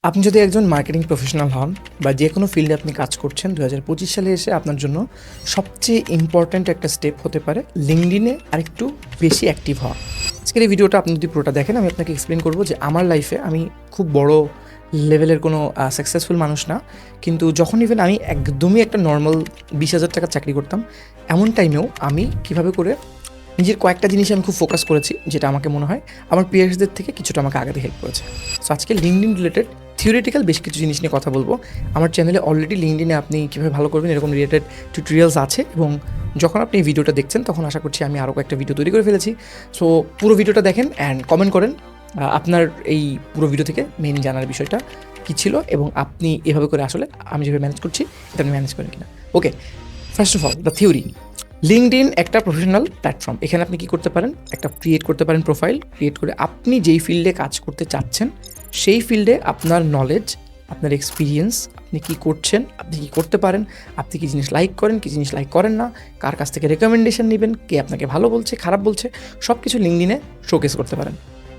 আপনি যদি একজন মার্কেটিং প্রফেশনাল হন বা যে কোনো ফিল্ডে আপনি কাজ করছেন 2025 সালে এসে আপনার জন্য সবচেয়ে ইম্পর্ট্যান্ট একটা স্টেপ হতে পারে লিঙ্কডইনে আরেকটু বেশি অ্যাক্টিভ হওয়া। আজকের এই ভিডিওটা আপনি যদি পুরোটা দেখেন আমি আপনাকে এক্সপ্লেন করবো যে আমার লাইফে আমি খুব বড় লেভেলের কোনো সাকসেসফুল মানুষ না, কিন্তু যখন ইভেন আমি একদমই একটা নর্মাল 20,000 টাকার চাকরি করতাম এমন টাইমেও আমি কীভাবে করে নিজের কয়েকটা জিনিসে আমি খুব ফোকাস করেছি, যেটা আমাকে মনে হয় আমার পিয়ার্সদের থেকে কিছুটা আমাকে আগাতে হেল্প করেছে। সো আজকে লিঙ্কডইন রিলেটেড থিওরিটিক্যাল বেশ কিছু জিনিস নিয়ে কথা বলবো। আমার চ্যানেলে অলরেডি লিঙ্কডইনে আপনি কীভাবে ভালো করবেন এরকম রিলেটেড টিউটোরিয়ালস আছে, এবং যখন আপনি এই ভিডিওটা দেখছেন তখন আশা করছি আমি আরও কয়েকটা ভিডিও তৈরি করে ফেলেছি। সো পুরো ভিডিওটা দেখেন অ্যান্ড কমেন্ট করেন আপনার এই পুরো ভিডিও থেকে মেইন জানার বিষয়টা কী ছিল, এবং আপনি এভাবে করে আসলে আমি যেভাবে ম্যানেজ করছি এটা আপনি ম্যানেজ করেন কিনা। Okay, first of all the theory. LinkedIn একটা প্রফেশনাল প্ল্যাটফর্ম। এখানে আপনি কী করতে পারেন, একটা ক্রিয়েট করতে পারেন প্রোফাইল। ক্রিয়েট করে আপনি যেই ফিল্ডে কাজ করতে চাচ্ছেন সেই ফিল্ডে আপনার নলেজ, আপনার এক্সপিরিয়েন্স, আপনি কী করছেন, আপনি কী করতে পারেন, আপনি কী জিনিস লাইক করেন, কী জিনিস লাইক করেন না, কার কাছ থেকে রেকমেন্ডেশন নেবেন, কে আপনাকে ভালো বলছে খারাপ বলছে, সব কিছু লিঙ্কডইনে শোকেস করতে পারেন।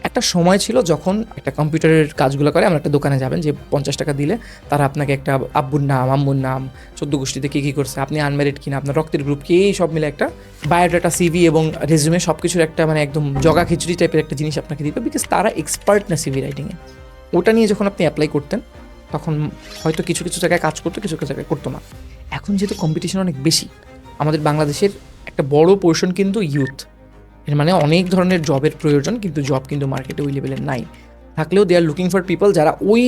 একটা সময় ছিল যখন একটা কম্পিউটারের কাজগুলো করে, আমরা একটা দোকানে যাবেন যে 50 টাকা দিলে তারা আপনাকে একটা আব্বুর নাম, আম্মুর নাম, 14 গোষ্ঠীতে কী কী করছে, আপনি আনম্যারিড কিনা, আপনার রক্তের গ্রুপ কি, এই সব মিলে একটা বায়োডাটা, সিভি এবং রেজুমে সব কিছুর একটা মানে একদম জগা খিচুড়ি টাইপের একটা জিনিস আপনাকে দিবে, বিকজ তারা এক্সপার্ট না সিভি রাইটিংয়ে। ওটা নিয়ে যখন আপনি অ্যাপ্লাই করতেন তখন হয়তো কিছু কিছু জায়গায় কাজ করতো, কিছু কিছু জায়গায় করতো না। এখন যেহেতু কম্পিটিশন অনেক বেশি, আমাদের বাংলাদেশের একটা বড় পোর্শন কিন্তু ইউথ, এর মানে অনেক ধরনের জবের প্রয়োজন, কিন্তু জব কিন্তু মার্কেটে ওই লেভেলের নাই। থাকলেও দে আর লুকিং ফর পিপল যারা ওই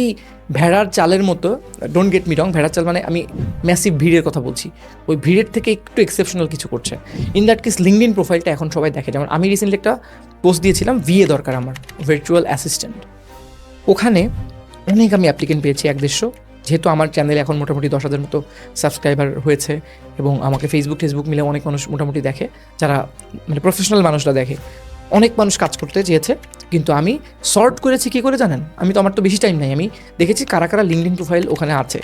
ভেড়ার চালের মতো, ডোন্ট গেট মি রং, ভেড়ার চাল মানে আমি ম্যাসিভ ভিড়ের কথা বলছি, ওই ভিড়ের থেকে একটু এক্সেপশনাল কিছু করছে। ইন দ্যাট কেস লিঙ্কডইন প্রোফাইলটা এখন সবাই দেখে। যেমন আমি রিসেন্টলি একটা পোস্ট দিয়েছিলাম, ভিএ দরকার আমার, ভার্চুয়াল অ্যাসিস্ট্যান্ট। ওখানে অনেক আমি অ্যাপ্লিকেন্ট পেয়েছি, 150। যেহেতু আমার চ্যানেলে এখন মোটামুটি 10,000 মতো সাবস্ক্রাইবার হয়েছে, এবং আমাকে ফেসবুক মিলে অনেক মানুষ মোটামুটি দেখে, যারা মানে প্রফেশনাল মানুষরা দেখে। অনেক মানুষ কাজ করতে চেয়েছে, কিন্তু আমি সর্ট করেছি কী করে জানেন? আমার তো বেশি টাইম নাই, আমি দেখেছি কারা কারা লিঙ্কডইন প্রোফাইল ওখানে আছে,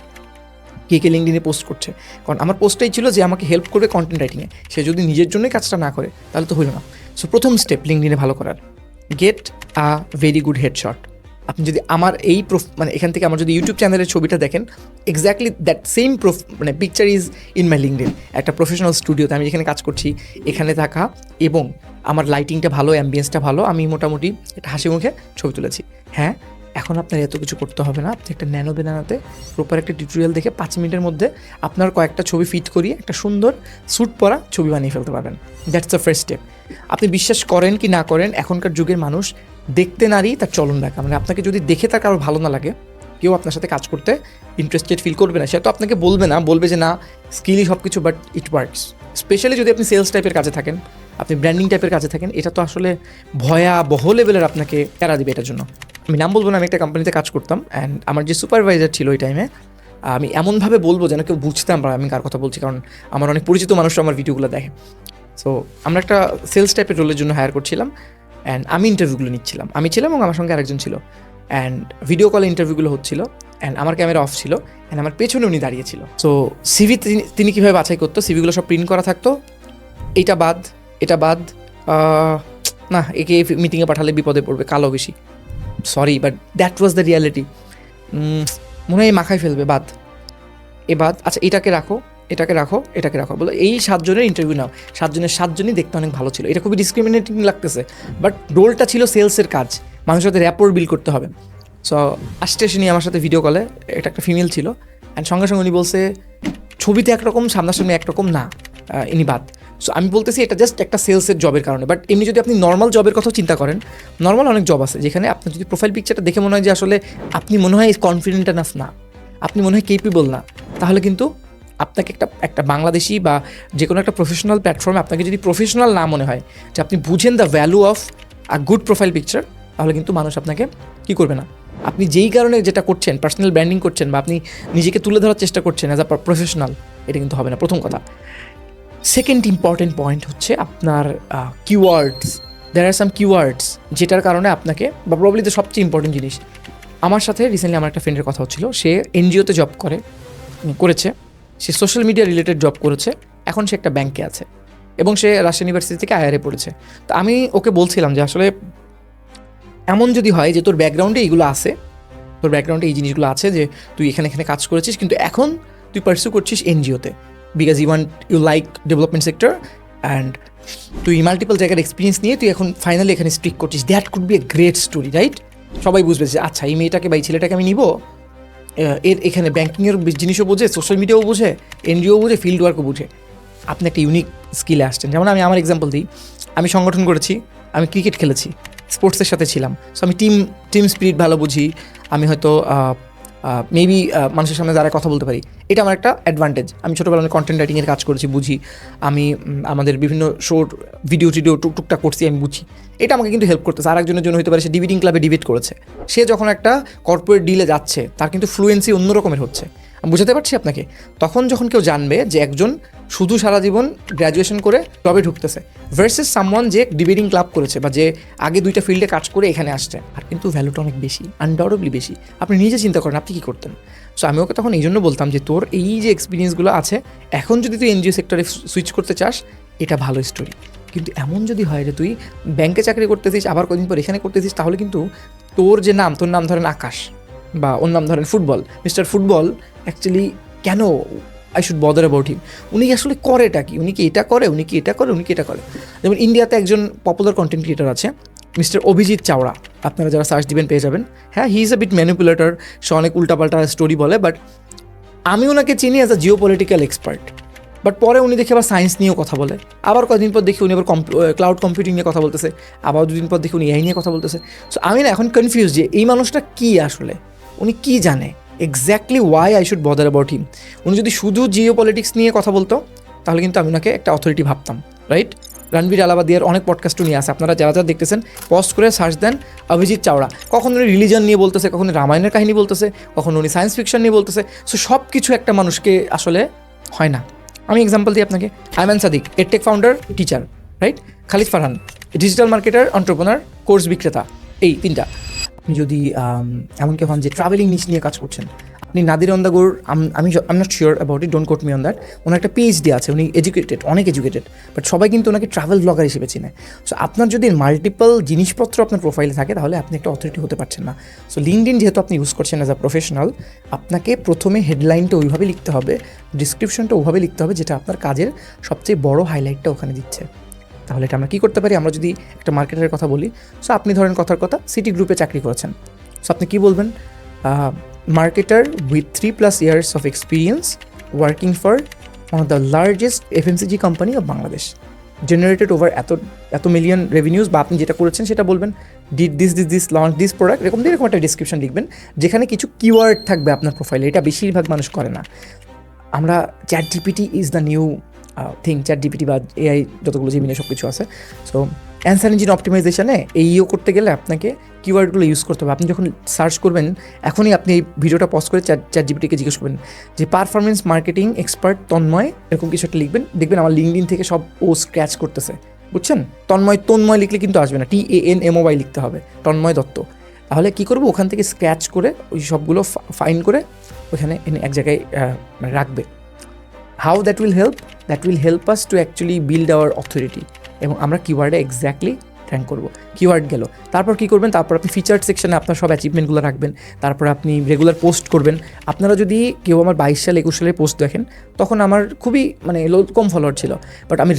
কে কে লিঙ্কডইনে পোস্ট করছে। কারণ আমার পোস্টটাই ছিল যে আমাকে হেল্প করবে কন্টেন্ট রাইটিংয়ে। সে যদি নিজের জন্যই কাজটা না করে তাহলে তো হইল না। সো প্রথম স্টেপ লিঙ্কডইনে ভালো করার, get a very good headshot. আপনি যদি আমার এই মানে এখান থেকে আমার যদি ইউটিউব চ্যানেলের ছবিটা দেখেন, এক্স্যাক্টলি দ্যাট সেম মানে picture is in my LinkedIn. একটা প্রফেশনাল স্টুডিওতে আমি যেখানে কাজ করছি এখানে থাকা, এবং আমার লাইটিংটা ভালো, অ্যাম্বিয়েন্সটা ভালো, আমি মোটামুটি একটা হাসি মুখে ছবি তুলেছি। হ্যাঁ, এখন আপনার এত কিছু করতে হবে না। আপনি একটা ন্যানো বেনানাতে প্রপার একটা টিউটোরিয়াল দেখে 5 মিনিটের মধ্যে আপনার কয়েকটা ছবি ফিট করিয়ে একটা সুন্দর স্যুট পরা ছবি বানিয়ে ফেলতে পারবেন। That's the first step. আপনি বিশ্বাস করেন কি না করেন, এখনকার যুগের মানুষ দেখতে নারী তার চলন দেখা। মানে আপনাকে যদি দেখে তার কারো ভালো না লাগে, কেউ আপনার সাথে কাজ করতে ইন্টারেস্টেড ফিল করবে না। সে তো আপনাকে বলবে না, বলবে যে না স্কিলই সব কিছু, বাট ইট ওয়ার্কস। স্পেশালি যদি আপনি সেলস টাইপের কাজে থাকেন, আপনি ব্র্যান্ডিং টাইপের কাজে থাকেন, এটা তো আসলে ভয়াবহ লেভেলের আপনাকে প্যারা দিবে এটার জন্য। আমি নাম বলবো না, আমি একটা কোম্পানিতে কাজ করতাম, অ্যান্ড আমার যে সুপারভাইজার ছিল ওই টাইমে, আমি এমনভাবে বলবো যেন কেউ বুঝতাম আমি কার কথা বলছি, কারণ আমার অনেক পরিচিত মানুষরা আমার ভিডিওগুলো দেখে। সো আমরা একটা সেলস টাইপের রোলের জন্য হায়ার করছিলাম, অ্যান্ড আমি ইন্টারভিউগুলো নিচ্ছিলাম। আমি ছিলাম এবং আমার সঙ্গে আরেকজন ছিল, অ্যান্ড ভিডিও কলে ইন্টারভিউগুলো হচ্ছিল, অ্যান্ড আমার ক্যামেরা অফ ছিল, অ্যান্ড আমার পেছনে উনি দাঁড়িয়েছিল। সো সিভি তিনি কীভাবে বাছাই করতো, সিভিগুলো সব প্রিন্ট করা থাকতো, এটা বাদ, এটা বাদ, না একে মিটিংয়ে পাঠালে বিপদে পড়বে, কালো বেশি, sorry but that was the reality, মনে হয় মাখায় ফেলবে, বাদ, এ বাদ, আচ্ছা এটাকে রাখো, এটাকে রাখো, এটাকে রাখো, বলো এই 7 জনের ইন্টারভিউ নাও। 7 জনের 7 জনই দেখতে অনেক ভালো ছিল। এটা খুবই ডিসক্রিমিনেটিং লাগতেছে, বাট রোলটা ছিল সেলসের কাজ, মানুষের সাথে র্যাপোর্ট বিল্ড করতে হবে। সো আসতে এসে নিয়ে আমার সাথে ভিডিও কলে, এটা একটা ফিমেল ছিল, অ্যান্ড সঙ্গে সঙ্গে উনি বলছে ছবিতে একরকম, সামনাসামনি একরকম না, ইনি বাদ। সো আমি বলতেছি এটা জাস্ট একটা সেলসের জবের কারণে, বাট এমনি যদি আপনি নর্মাল জবের কথাও চিন্তা করেন, নর্মাল অনেক জব আছে যেখানে আপনার যদি প্রোফাইল পিকচারটা দেখে মনে হয় যে আসলে আপনি মনে হয় কনফিডেন্ট এনাফ না, আপনি মনে হয় কেপেবল না, তাহলে কিন্তু আপনাকে একটা বাংলাদেশি বা যে কোনো একটা প্রফেশনাল প্ল্যাটফর্মে আপনাকে যদি প্রফেশনাল না মনে হয়, যে আপনি বুঝেন the value of a good profile picture, তাহলে কিন্তু মানুষ আপনাকে কী করবে না। আপনি যেই কারণে যেটা করছেন, পার্সোনাল ব্র্যান্ডিং করছেন বা আপনি নিজেকে তুলে ধরার চেষ্টা করছেন অ্যাজ আ প্রফেশনাল, এটা কিন্তু হবে না, প্রথম কথা। সেকেন্ড ইম্পর্টেন্ট পয়েন্ট হচ্ছে আপনার কিওয়ার্ডস। দেয়ার আর সাম কিওয়ার্ডস যেটার কারণে আপনাকে, বা প্রবলি দ্য সবচেয়ে ইম্পর্টেন্ট জিনিস, আমার সাথে রিসেন্টলি আমার একটা ফ্রেন্ডের কথা হচ্ছিল, সে এনজিওতে জব করেছে, সে সোশ্যাল মিডিয়া রিলেটেড জব করেছে, এখন সে একটা ব্যাংকে আছে, এবং সে রাজশাহী ইউনিভার্সিটি থেকে আইআরএ পড়েছে। তো আমি ওকে বলছিলাম যে আসলে এমন যদি হয় যে তোর ব্যাকগ্রাউন্ডে এইগুলো আছে, তোর ব্যাকগ্রাউন্ডে এই জিনিসগুলো আছে যে তুই এখানে এখানে কাজ করেছিস, কিন্তু এখন তুই পার্সু করছিস এনজিওতে because you like development sector and তুই মাল্টিপল জায়গার এক্সপিরিয়েন্স নিয়ে তুই এখন ফাইনালি এখানে স্পিক করছিস। That could be a great story, right? সবাই বুঝবে যে আচ্ছা এই মেয়েটাকে বা এই ছেলেটাকে আমি নিব, এর এখানে ব্যাঙ্কিংয়ের জিনিসও বোঝে, সোশ্যাল মিডিয়াও বোঝে, এনজিও বোঝে, ফিল্ড ওয়ার্কও বোঝে। আপনি একটা ইউনিক স্কিলে আসছেন। যেমন আমি আমার এক্সাম্পল দিই, আমি সংগঠন করেছি, আমি ক্রিকেট খেলেছি, স্পোর্টসের সাথে ছিলাম, সো আমি টিম স্পিরিট ভালো বুঝি। আমি হয়তো মেবি মানুষের সামনে যারা কথা বলতে পারি, এটা আমার একটা অ্যাডভান্টেজ। আমি ছোটোবেলা আমি কন্টেন্ট রাইটিংয়ের কাজ করেছি, বুঝি। আমি আমাদের বিভিন্ন শোর ভিডিও টুকটাক করছি, আমি বুঝি। এটা আমাকে কিন্তু হেল্প করতেছে। আর একজনের জন্য হতে পারে সে ডিবেটিং ক্লাবে ডিবেট করেছে, সে যখন একটা কর্পোরেট ডিলে যাচ্ছে তার কিন্তু ফ্লুয়েন্সি অন্য রকমের হচ্ছে। আমি বুঝাতে পারছি আপনাকে? তখন যখন কেউ জানবে যে একজন শুধু সারা জীবন গ্র্যাজুয়েশন করে জবে ঢুকতেছে ভার্সেস সামওয়ান যে ডিবেটিং ক্লাব করেছে বা যে আগে 2টা ফিল্ডে কাজ করে এখানে আসছে, আর কিন্তু ভ্যালুটা অনেক বেশি, আনডাউটেবলি বেশি। আপনি নিজে চিন্তা করেন আপনি কী করতেন। সো আমি ওকে তখন এই জন্য বলতাম যে তোর এই যে এক্সপিরিয়েন্সগুলো আছে, এখন যদি তুই এনজিও সেক্টরে সুইচ করতে চাস, এটা ভালো স্টোরি। কিন্তু এমন যদি হয় যে তুই ব্যাংকে চাকরি করতেছিস, আবার কদিন পর এখানে করতেছিস, তাহলে কিন্তু তোর নাম ধরেন আকাশ বা ওর নাম ধরেন ফুটবল, মিস্টার ফুটবল অ্যাকচুয়ালি কেন I should bother about him? উনি আসলে করেটা কি? উনি কি এটা করে, উনি কি এটা করে, উনি কি এটা করে? যেমন ইন্ডিয়াতে একজন পপুলার কন্টেন্ট ক্রিয়েটার আছে, মিস্টার অভিজিৎ চাওড়া। আপনারা যারা সার্চ দিবেন পেয়ে যাবেন। হ্যাঁ, he is a bit manipulator, সে অনেক উল্টাপাল্টা স্টোরি বলে, বাট আমি ওনাকে চিনি as a geo political expert. But পরে উনি দেখি আবার সায়েন্স নিয়েও কথা বলে, আবার কদিন পর দেখি উনি আবার ক্লাউড কম্পিউটিং নিয়ে কথা বলতেছে, আবার 2 দিন পর দেখি উনি এই নিয়ে কথা বলতেছে। সো আমি না এখন কনফিউজ যে এই মানুষটা কী আসলে, উনি কী জানে exactly, why I should bother about him. উনি যদি শুধু জিও পলিটিক্স নিয়ে কথা বলতো তাহলে কিন্তু আমি ওনাকে একটা অথরিটি ভাবতাম, রাইট? রণবীর আলাবাদিয়ার অনেক পডকাস্টও নিয়ে আসে, আপনারা যারা যারা দেখতেছেন পজ করে সার্চ দেন অভিজিৎ চাওড়া। কখন উনি রিলিজন নিয়ে বলতেছে, কখন রামায়ণের কাহিনী বলতেছে, কখন উনি সায়েন্স ফিকশন নিয়ে বলতেছে। সো সব কিছু একটা মানুষকে আসলে হয় না। আমি এক্সাম্পল দিই আপনাকে, Aiman Sadiq, edtech founder, teacher, right? Khalid Farhan, digital marketer, entrepreneur, course বিক্রেতা, এই 3টা। আপনি যদি এমনকি হন যে ট্রাভেলিং নিশ নিয়ে কাজ করছেন, আপনি নাদির অন্দাগুর, আমি not sure about it, don't quote me on that, ওনার একটা পিএইচডি আছে, উনি এডুকেটেড, অনেক এডুকেটেড, বাট সবাই কিন্তু ওনাকে ট্রাভেল ব্লগার হিসেবে চিনে। সো আপনার যদি মাল্টিপল জিনিসপত্র আপনার প্রোফাইলে থাকে তাহলে আপনি একটা অথরিটি হতে পারছেন না। সো লিঙ্কডইন যেহেতু আপনি ইউজ করছেন অ্যাজ আ প্রফেশনাল, আপনাকে প্রথমে হেডলাইনটা ওইভাবে লিখতে হবে, ডিসক্রিপশনটা ওইভাবে লিখতে হবে যেটা আপনার কাজের সবচেয়ে বড় হাইলাইটটা ওখানে দিচ্ছে। তাহলে এটা আমরা কী করতে পারি? আমরা যদি একটা মার্কেটের কথা বলি, সো আপনি ধরেন কথার কথা সিটি গ্রুপে চাকরি করেছেন, সো আপনি কী বলবেন? Marketer with 3+ years of experience working for one of the largest FMCG company of Bangladesh, generated over এত মিলিয়ন রেভিনিউজ, বা আপনি যেটা করেছেন সেটা বলবেন, did this launch this product, এরকম একটা ডিসক্রিপশন লিখবেন যেখানে কিছু কিওয়ার্ড থাকবে আপনার প্রোফাইলে। এটা বেশিরভাগ মানুষ করে না। আমরা chat GPT is the new thing, chat GPT বা এআই যতগুলো জিমিনে সব কিছু আছে। সো অ্যান্সার ইঞ্জিন অপটিমাইজেশনে এইও করতে গেলে আপনাকে কিওয়ার্ডগুলো ইউজ করতে হবে। আপনি যখন সার্চ করবেন, এখনই আপনি এই ভিডিওটা পজ করে চ্যাট জিপিটিকে জিজ্ঞেস করবেন যে পারফরমেন্স মার্কেটিং এক্সপার্ট তন্ময়, এরকম কিছু একটা লিখবেন, দেখবেন আমার লিঙ্কডইন থেকে সব ও স্ক্র্যাচ করতেছে, বুঝছেন? তন্ময় লিখলে কিন্তু আসবে না, TANMOY লিখতে হবে, তন্ময় দত্ত। তাহলে কী করবো? ওখান থেকে স্ক্র্যাচ করে ওই সবগুলো ফাইন করে ওখানে এনে এক জায়গায় রাখবে। How that will help us to actually build our authority, এবং আমরা কিওয়ার্ডে এক্স্যাক্টলি র্যাঙ্ক করবো। কিওয়ার্ড গেল, তারপর কী করবেন? তারপর আপনি ফিচার্ড সেকশনে আপনার সব অ্যাচিভমেন্টগুলো রাখবেন, তারপর আপনি রেগুলার পোস্ট করবেন। আপনারা যদি কেউ আমার 22 সাল 21 সালের পোস্ট দেখেন, তখন আমার খুবই কম ফলোয়ার ছিল, বাট আমি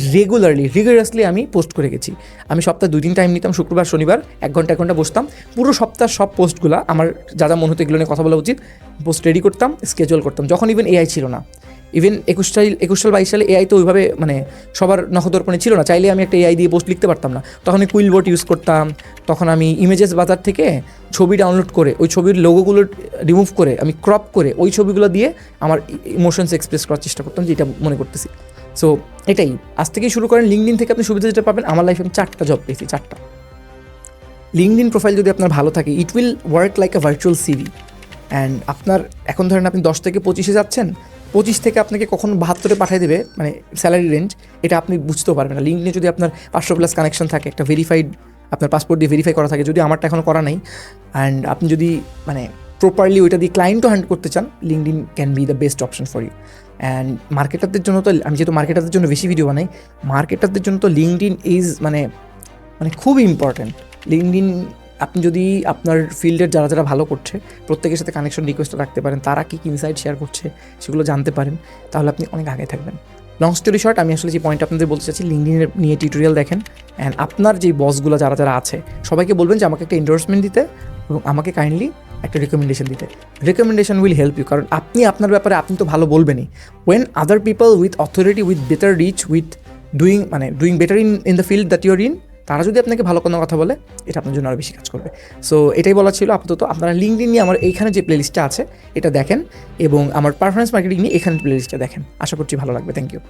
রিগারাসলি আমি পোস্ট করে গেছি। আমি সপ্তাহে 2 দিন টাইম নিতাম, শুক্রবার শনিবার 1 ঘন্টা বসতাম, পুরো সপ্তাহ সব পোস্টগুলো আমার যা যা মনে হতো এগুলো নিয়ে কথা বলা উচিত, পোস্ট রেডি করতাম, স্কেজুয়াল করতাম। যখন ইভেন এআই ছিল না, ইভেন 21 সাল 22 সালে এআই তো ওইভাবে সবার নখদর্পণে ছিল না, চাইলে আমি একটা এআই দিয়ে পোস্ট লিখতে পারতাম না। তখন আমি কুইলবোর্ড ইউজ করতাম, তখন আমি ইমেজেস বাজার থেকে ছবি ডাউনলোড করে ওই ছবির লোগোগুলো রিমুভ করে আমি ক্রপ করে ওই ছবিগুলো দিয়ে আমার ইমোশনস এক্সপ্রেস করার চেষ্টা করতাম, যেটা মনে করতেছি। সো এটাই, আজ থেকেই শুরু করেন। লিঙ্কডইন থেকে আপনি সুবিধা যেটা পাবেন, আমার লাইফে আমি 4টা জব পেয়েছি, 4টা। লিঙ্কডইন প্রোফাইল যদি আপনার ভালো থাকে, it will work like a virtual CV. And আপনার এখন ধরেন আপনি 10 থেকে 25-এ যাচ্ছেন, 25 থেকে আপনাকে কখন 72-এ পাঠিয়ে দেবে, স্যালারি রেঞ্জ, এটা আপনি বুঝতেও পারবেন না। লিঙ্কডইনে যদি আপনার 500+ কানেকশন থাকে, একটা ভেরিফাইড আপনার পাসপোর্ট দিয়ে ভেরিফাই করা থাকে, যদি আমারটা এখনও করা নাই, অ্যান্ড আপনি যদি প্রপারলি ওইটা দিয়ে ক্লায়েন্টও হ্যান্ড করতে চান, LinkedIn can be the best option for you. And মার্কেটারদের জন্য তো, আমি যেহেতু মার্কেটারদের জন্য বেশি ভিডিও বানাই, মার্কেটারদের জন্য তো লিঙ্কডইন ইজ খুবই ইম্পর্ট্যান্ট। লিঙ্কডইন আপনি যদি আপনার ফিল্ডের যারা যারা ভালো করছে প্রত্যেকের সাথে কানেকশন রিকোয়েস্ট রাখতে পারেন, তারা কী ইনসাইট শেয়ার করছে সেগুলো জানতে পারেন, তাহলে আপনি অনেক আগে থাকবেন। লং স্টোরি শর্ট, আমি আসলে যে পয়েন্ট আপনাদের বলতে চাচ্ছি, লিঙ্কডইনের নিয়ে টিউটোরিয়াল দেখেন অ্যান্ড আপনার যে বসগুলো যারা যারা আছে সবাইকে বলবেন যে আমাকে একটা এন্ডোর্সমেন্ট দিতে এবং আমাকে কাইন্ডলি একটা রিকমেন্ডেশন দিতে। রিকমেন্ডেশন উইল হেল্প ইউ, কারণ আপনি আপনার ব্যাপারে আপনি তো ভালো বলবেনই। When other people with authority, with better reach, with doing better in the field that you're in, তারা যদি আপনাকে ভালো কোনো কথা বলে, এটা আপনার জন্য আরও বেশি কাজ করবে। সো এটাই বলা ছিল আপাতত। আপনারা লিঙ্কডইন নিয়ে আমার এইখানে যে প্লেলিস্টটা আছে এটা দেখেন এবং আমার পারফরমেন্স মার্কেটিং নিয়ে এখানে প্লেলিস্টটা দেখেন। আশা করছি ভালো লাগবে। Thank you.